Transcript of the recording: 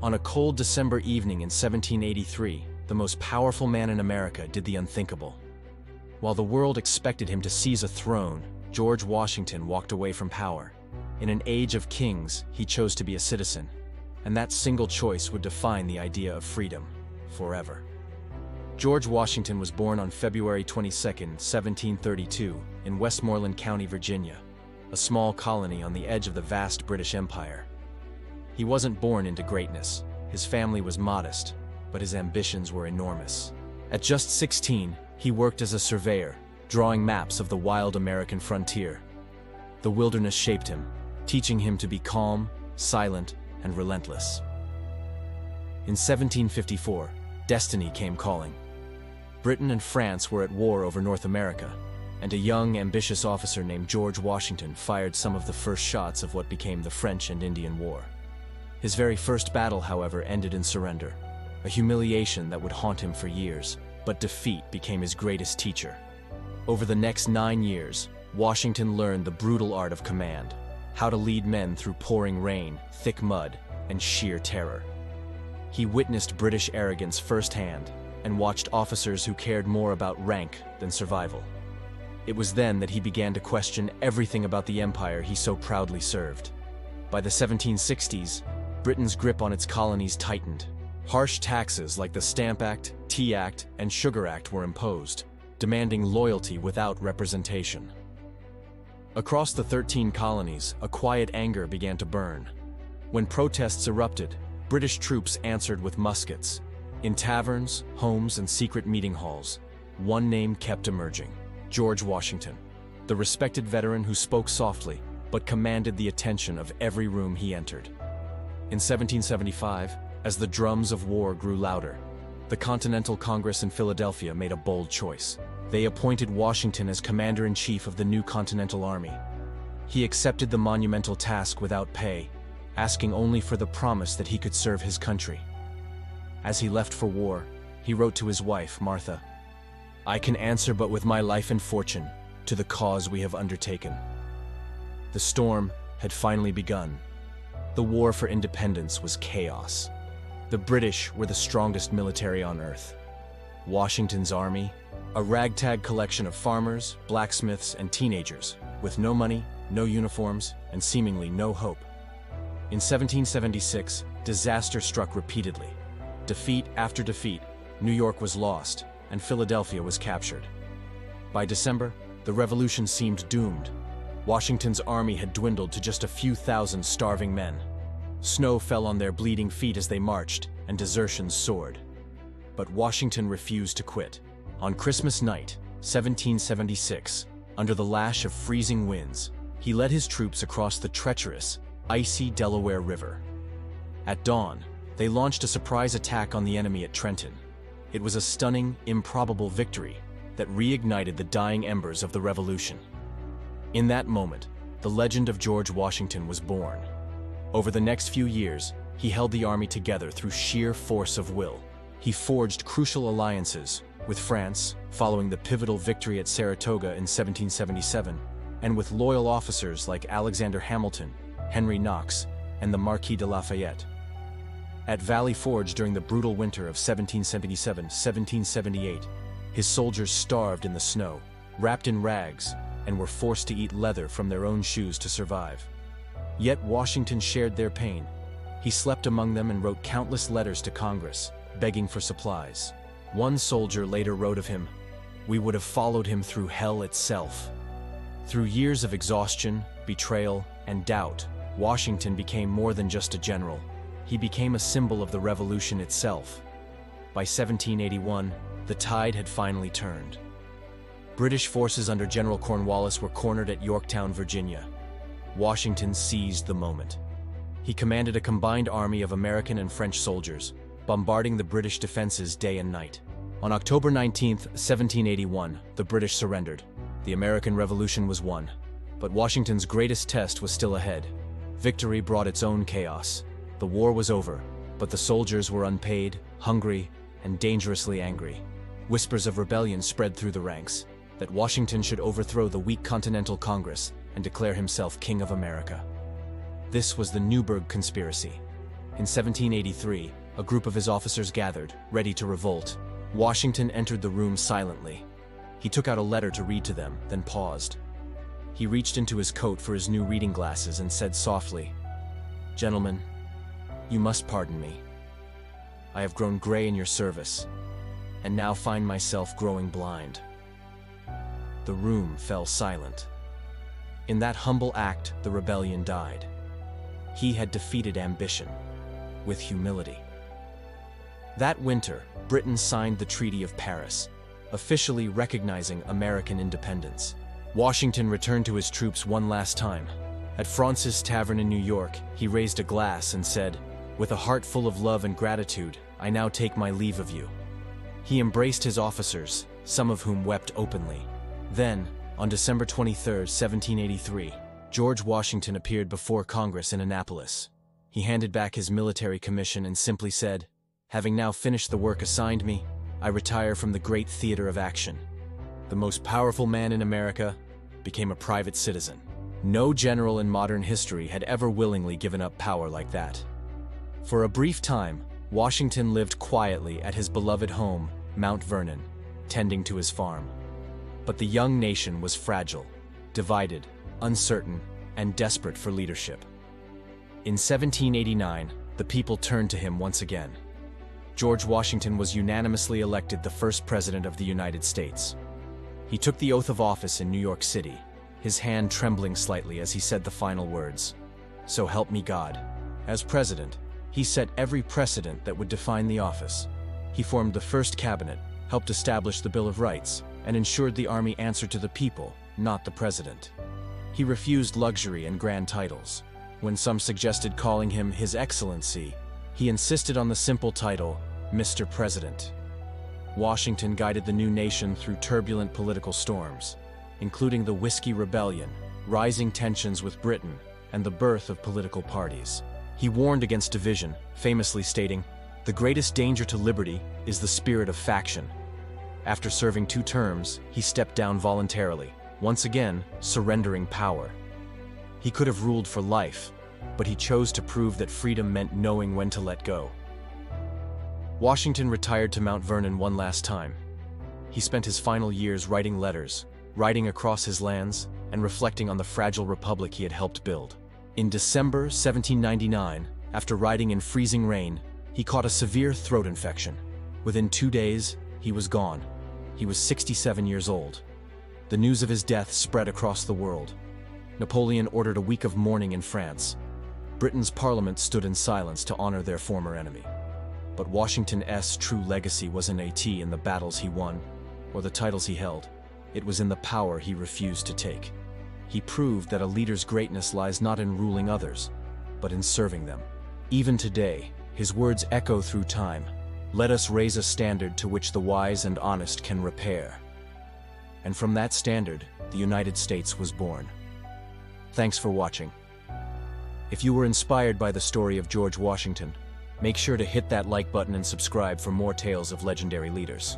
On a cold December evening in 1783, the most powerful man in America did the unthinkable. While the world expected him to seize a throne, George Washington walked away from power. In an age of kings, he chose to be a citizen, and that single choice would define the idea of freedom forever. George Washington was born on February 22, 1732, in Westmoreland County, Virginia, a small colony on the edge of the vast British Empire. He wasn't born into greatness. His family was modest, but his ambitions were enormous. At just 16, he worked as a surveyor, drawing maps of the wild American frontier. The wilderness shaped him, teaching him to be calm, silent, and relentless. In 1754, destiny came calling. Britain and France were at war over North America, and a young, ambitious officer named George Washington fired some of the first shots of what became the French and Indian War. His very first battle, however, ended in surrender, a humiliation that would haunt him for years, but defeat became his greatest teacher. Over the next 9 years, Washington learned the brutal art of command, how to lead men through pouring rain, thick mud, and sheer terror. He witnessed British arrogance firsthand and watched officers who cared more about rank than survival. It was then that he began to question everything about the empire he so proudly served. By the 1760s, Britain's grip on its colonies tightened. Harsh taxes like the Stamp Act, Tea Act, and Sugar Act were imposed, demanding loyalty without representation. Across the 13 colonies, a quiet anger began to burn. When protests erupted, British troops answered with muskets. In taverns, homes, and secret meeting halls, one name kept emerging: George Washington, the respected veteran who spoke softly but commanded the attention of every room he entered. In 1775, as the drums of war grew louder, the Continental Congress in Philadelphia made a bold choice. They appointed Washington as commander-in-chief of the new Continental Army. He accepted the monumental task without pay, asking only for the promise that he could serve his country. As he left for war, he wrote to his wife, Martha, "I can answer but with my life and fortune to the cause we have undertaken." The storm had finally begun. The war for independence was chaos. The British were the strongest military on earth. Washington's army, a ragtag collection of farmers, blacksmiths, and teenagers, with no money, no uniforms, and seemingly no hope. In 1776, disaster struck repeatedly. Defeat after defeat, New York was lost, and Philadelphia was captured. By December, the revolution seemed doomed. Washington's army had dwindled to just a few thousand starving men. Snow fell on their bleeding feet as they marched, and desertions soared. But Washington refused to quit. On Christmas night, 1776, under the lash of freezing winds, he led his troops across the treacherous, icy Delaware River. At dawn, they launched a surprise attack on the enemy at Trenton. It was a stunning, improbable victory that reignited the dying embers of the Revolution. In that moment, the legend of George Washington was born. Over the next few years, he held the army together through sheer force of will. He forged crucial alliances with France, following the pivotal victory at Saratoga in 1777, and with loyal officers like Alexander Hamilton, Henry Knox, and the Marquis de Lafayette. At Valley Forge during the brutal winter of 1777-1778, his soldiers starved in the snow, wrapped in rags, and were forced to eat leather from their own shoes to survive. Yet Washington shared their pain. He slept among them and wrote countless letters to Congress, begging for supplies. One soldier later wrote of him, "We would have followed him through hell itself." Through years of exhaustion, betrayal, and doubt, Washington became more than just a general. He became a symbol of the Revolution itself. By 1781, the tide had finally turned. British forces under General Cornwallis were cornered at Yorktown, Virginia. Washington seized the moment. He commanded a combined army of American and French soldiers, bombarding the British defenses day and night. On October 19, 1781, the British surrendered. The American Revolution was won. But Washington's greatest test was still ahead. Victory brought its own chaos. The war was over, but the soldiers were unpaid, hungry, and dangerously angry. Whispers of rebellion spread through the ranks, that Washington should overthrow the weak Continental Congress and declare himself King of America. This was the Newburgh Conspiracy. In 1783, a group of his officers gathered, ready to revolt. Washington entered the room silently. He took out a letter to read to them, then paused. He reached into his coat for his new reading glasses and said softly, "Gentlemen, you must pardon me. I have grown gray in your service, and now find myself growing blind." The room fell silent. In that humble act, the rebellion died. He had defeated ambition with humility. That winter, Britain signed the Treaty of Paris, officially recognizing American independence. Washington returned to his troops one last time. At Fraunces Tavern in New York, he raised a glass and said, "With a heart full of love and gratitude, I now take my leave of you." He embraced his officers, some of whom wept openly. Then, on December 23, 1783, George Washington appeared before Congress in Annapolis. He handed back his military commission and simply said, "Having now finished the work assigned me, I retire from the great theater of action." The most powerful man in America became a private citizen. No general in modern history had ever willingly given up power like that. For a brief time, Washington lived quietly at his beloved home, Mount Vernon, tending to his farm. But the young nation was fragile, divided, uncertain, and desperate for leadership. In 1789, the people turned to him once again. George Washington was unanimously elected the first president of the United States. He took the oath of office in New York City, his hand trembling slightly as he said the final words, "So help me God." As president, he set every precedent that would define the office. He formed the first cabinet, helped establish the Bill of Rights, and ensured the army answered to the people, not the president. He refused luxury and grand titles. When some suggested calling him His Excellency, he insisted on the simple title, Mr. President. Washington guided the new nation through turbulent political storms, including the Whiskey Rebellion, rising tensions with Britain, and the birth of political parties. He warned against division, famously stating, "The greatest danger to liberty is the spirit of faction." After serving 2 terms, he stepped down voluntarily, once again surrendering power. He could have ruled for life, but he chose to prove that freedom meant knowing when to let go. Washington retired to Mount Vernon one last time. He spent his final years writing letters, riding across his lands, and reflecting on the fragile republic he had helped build. In December 1799, after riding in freezing rain, he caught a severe throat infection. Within 2 days, he was gone. He was 67 years old. The news of his death spread across the world. Napoleon ordered a week of mourning in France. Britain's parliament stood in silence to honor their former enemy. But Washington's true legacy wasn't in the battles he won, or the titles he held. It was in the power he refused to take. He proved that a leader's greatness lies not in ruling others, but in serving them. Even today, his words echo through time. "Let us raise a standard to which the wise and honest can repair." And from that standard, the United States was born. Thanks for watching. If you were inspired by the story of George Washington, make sure to hit that like button and subscribe for more tales of legendary leaders.